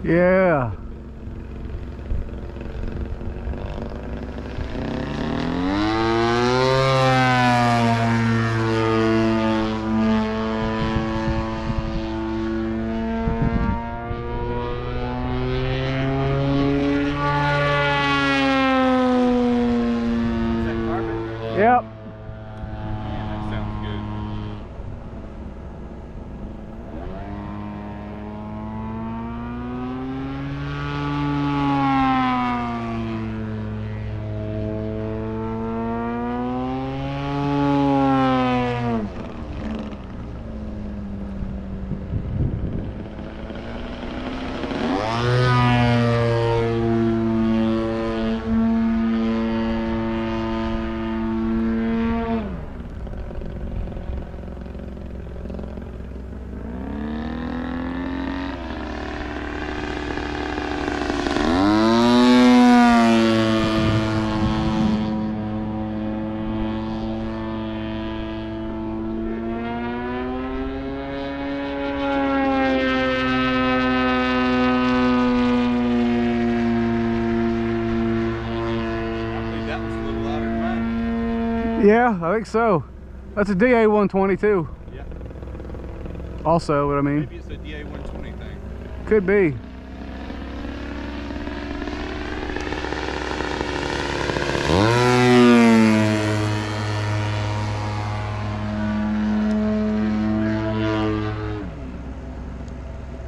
Yeah. Yep. Man, that sounds good. Yeah, I think so. That's a DA 120 too. Yeah. Also, what I mean. Maybe it's a DA 120 thing. Could be.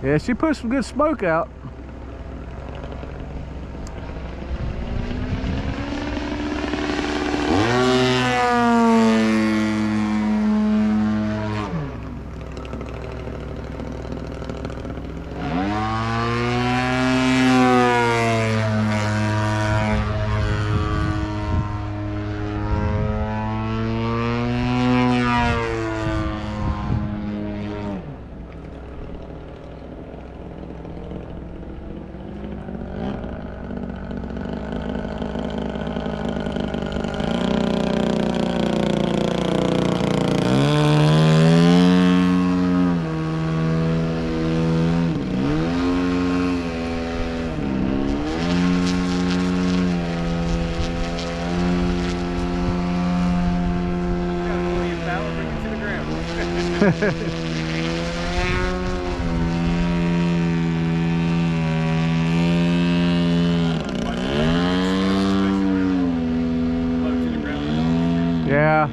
Yeah, she put some good smoke out. Yeah.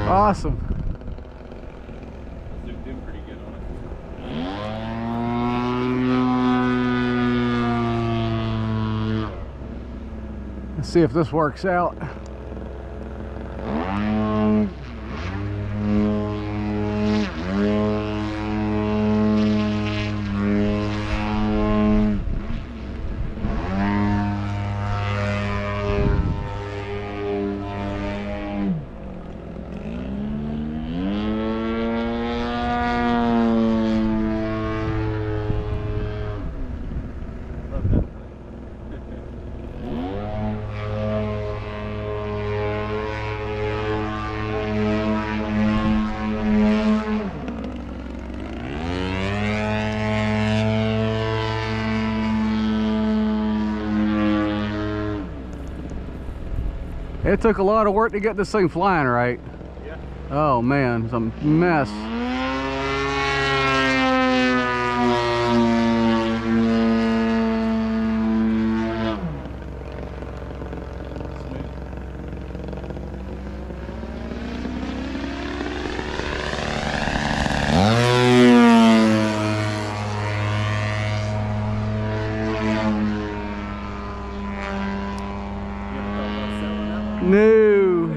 Awesome. Zoomed in pretty good on it. Let's see if this works out. It took a lot of work to get this thing flying right. Yeah. Oh man, it's a mess. No.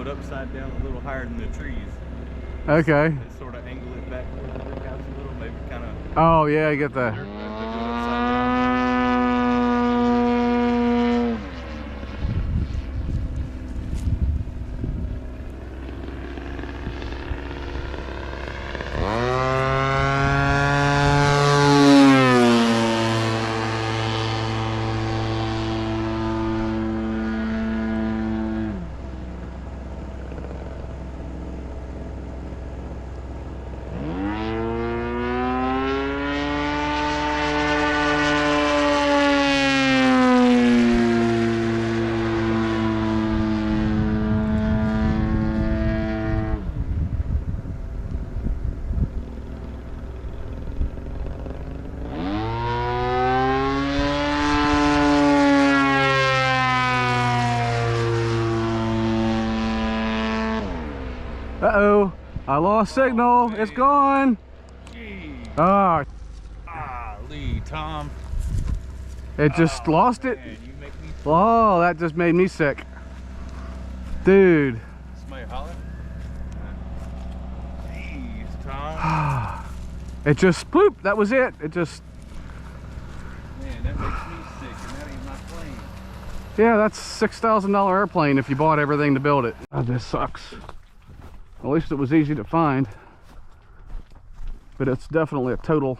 Upside down a little higher than the trees. Okay. And sort of angle it back towards the brick house a little, maybe kind of. Oh yeah, I get that. Uh-oh, I lost signal. It's gone. Jeez. Ah, Lee, Tom. it just lost it. Man, you make me Oh, that just made me sick. Dude. smell holler. Jeez, Tom. It just, bloop, that was it. It just, Man, that makes me sick, and that ain't my plane. yeah, that's $6,000 airplane if you bought everything to build it. Oh, this sucks. At least it was easy to find. But it's definitely a total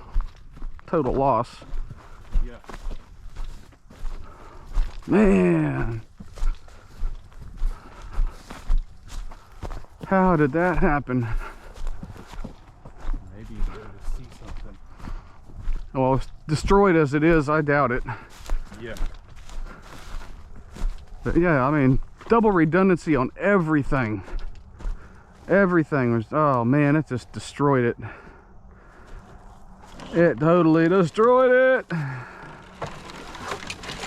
loss. Yeah. Man. How did that happen? Maybe you'll be able to see something. Well, as destroyed as it is, I doubt it. Yeah. But yeah, I mean, double redundancy on everything. Everything was, oh man, it just destroyed it. It totally destroyed it.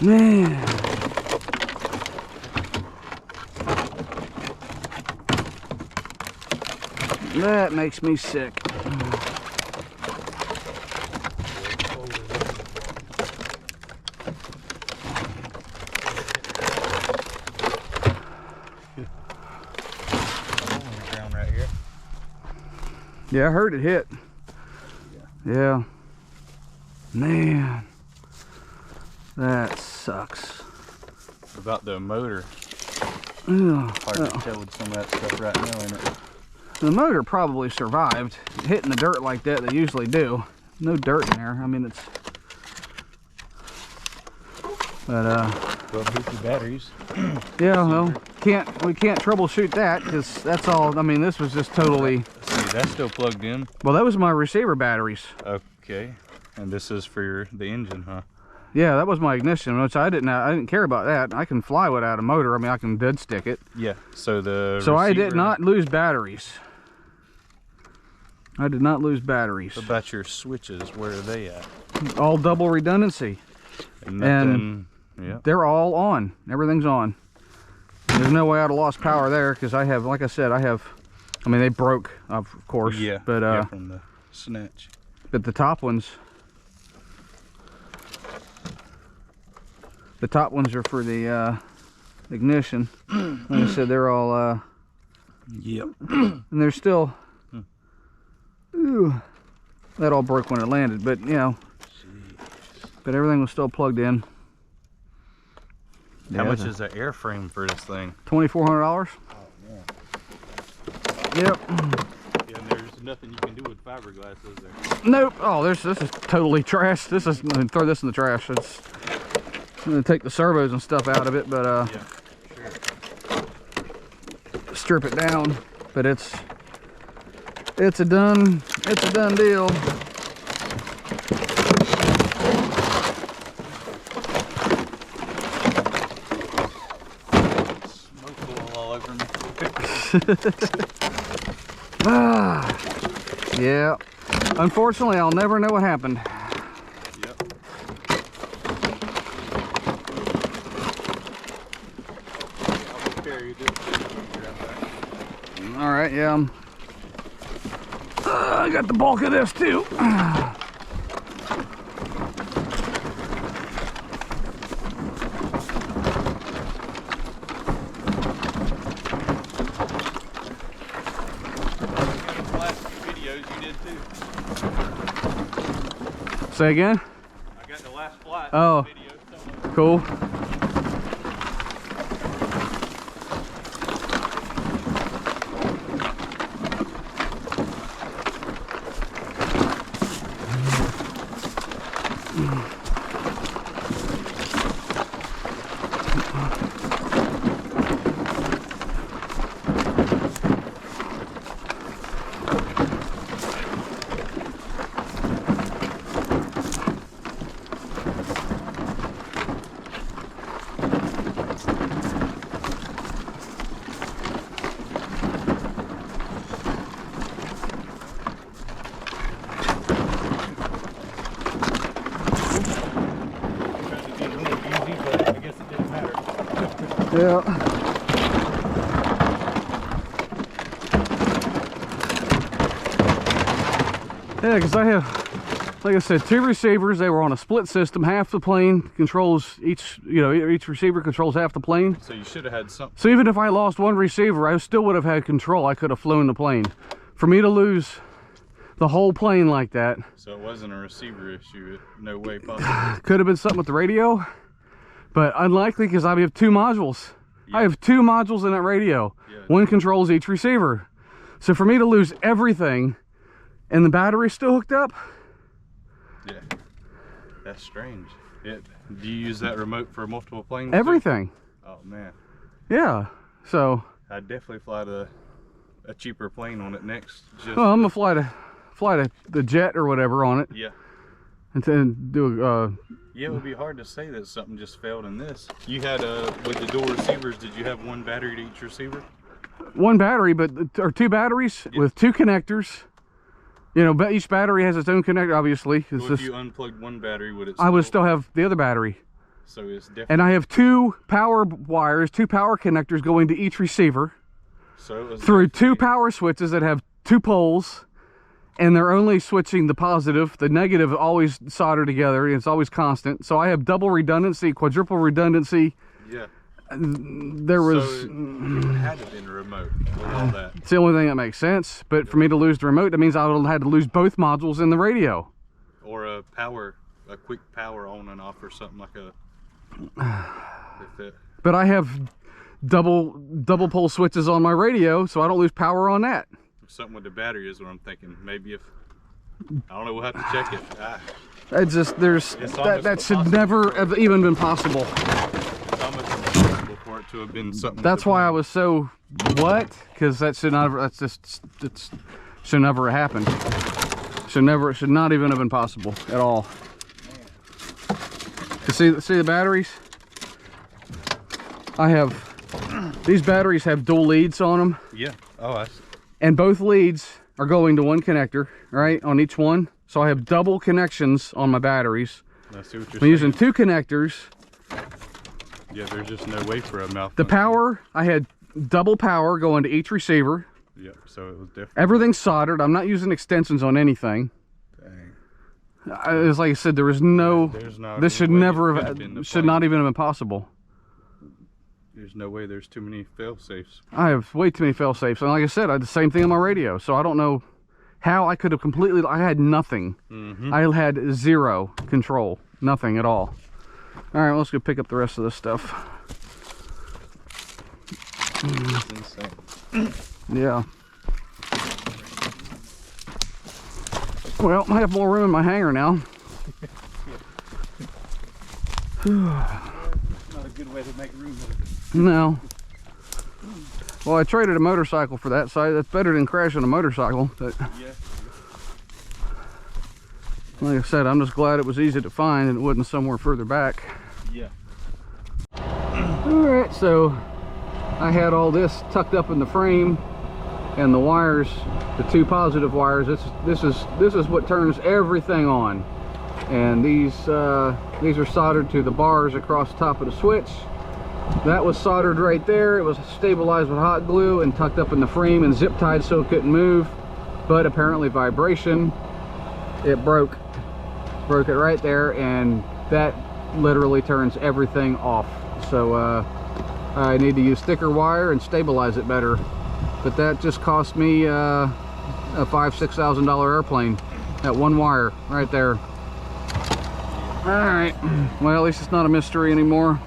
Man. That makes me sick. Yeah, I heard it hit. Yeah. Man. That sucks. What about the motor? Ugh. Hard to tell with some of that stuff right now, ain't it? The motor probably survived. Hitting the dirt like that, they usually do. No dirt in there. I mean, it's... But, 1250 batteries. yeah, well, we can't troubleshoot that because that's all. I mean, this was just totally. See, that's still plugged in. Well, that was my receiver batteries. Okay, and this is for the engine, huh? Yeah, that was my ignition, which I didn't care about that. I can fly without a motor. I mean, I can dead stick it. Yeah. So the. So I did receiver- not lose batteries. I did not lose batteries. What about your switches? Where are they at? All double redundancy. And nothing. Yeah. They're all on. Everything's on. There's no way I'd have lost power there because I have, like I said, I mean, they broke, of course. Yeah. But yeah, from the snatch. But the top ones are for the ignition. Like I said, they're all Yep. and they're still ooh, that all broke when it landed, but you know, but everything was still plugged in. How much is the airframe for this thing? $2,400. Oh man. Yep. Yeah, and there's nothing you can do with fiberglass, is there? Nope. Oh, this is totally trash. This is, I'm gonna throw this in the trash. I'm gonna take the servos and stuff out of it, but Yeah, sure. strip it down. But it's a done deal. Smoke all over me. Yeah. Unfortunately, I'll never know what happened. Yep. I'll carry this thing. All right, yeah. I got the bulk of this too. Say again? I got the last flight Oh, video somewhere. cool. Yeah. Yeah, because I have, like I said, 2 receivers. They were on a split system. Half the plane controls each, each receiver controls half the plane. So you should have had something. So even if I lost one receiver, I still would have had control. I could have flown the plane. For me to lose the whole plane like that. So it wasn't a receiver issue. No way possible. Could have been something with the radio, but unlikely because I have 2 modules. Yeah. I have 2 modules in that radio. Yeah. One controls each receiver. So for me to lose everything and the battery's still hooked up? Yeah. That's strange. Yeah. Do you use that remote for multiple planes? Everything. Too? Oh man. Yeah. So I'd definitely fly a cheaper plane on it next. Just well, I'm gonna fly the jet or whatever on it. Yeah. And then do Yeah, it would be hard to say that something just failed in this. You had with the dual receivers, did you have one battery to each receiver? one battery, but or 2 batteries with 2 connectors. But each battery has its own connector, obviously. Well, if you unplugged one battery, would it? I would still have the other battery. So it's definitely. And I have 2 power wires, 2 power connectors going to each receiver. So it was through 2 power switches that have 2 poles, and they're only switching the positive. The negative always solder together, and it's always constant. So I have double redundancy, quadruple redundancy. Yeah. There was. So it had to have been a remote with all that. It's the only thing that makes sense. But for me to lose the remote, that means I would have had to lose both modules in the radio. Or a quick power on and off, or something like a. But I have double pole switches on my radio, so I don't lose power on that. Something with the battery is what I'm thinking. Maybe if I don't know, we'll have to check it. It's just that should never have even been possible. It's almost impossible for it to have been something. That's why I was so because that should not. Should never have happened. Should not even have been possible at all. You see the batteries? I have these batteries have dual leads on them. Yeah. Oh, I see. And both leads are going to one connector, right, on each one. So I have double connections on my batteries. I see what you're I'm saying. using 2 connectors. Yeah, there's just no way for a mouth. The power, I had double power going to each receiver. Yep, so it was different. Everything's soldered. I'm not using extensions on anything. Dang. It's like I said, there was no. This should never have. Should not even have been possible. There's no way. There's too many fail safes. I have way too many fail safes, and like I said, I had the same thing on my radio. So I don't know how I could have completely. I had nothing. I had 0 control, Nothing at all. All right, let's go pick up the rest of this stuff. That's insane. Yeah. Well, I have more room in my hangar now. Not a good way to make room. No. Well, I traded a motorcycle for that, so that's better than crashing a motorcycle. But Yeah. like I said, I'm just glad it was easy to find and it wasn't somewhere further back. Yeah. Alright, so I had all this tucked up in the frame, and the wires, the two positive wires, this is what turns everything on. And these are soldered to the bars across the top of the switch. That was soldered right there. It was stabilized with hot glue and tucked up in the frame and zip tied so it couldn't move. But apparently vibration, it broke it right there, and that literally turns everything off. So I need to use thicker wire and stabilize it better. But that just cost me a $5,000–6,000 airplane. That one wire right there. All right, well, at least it's not a mystery anymore.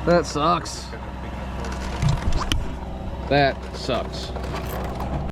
That sucks. That sucks.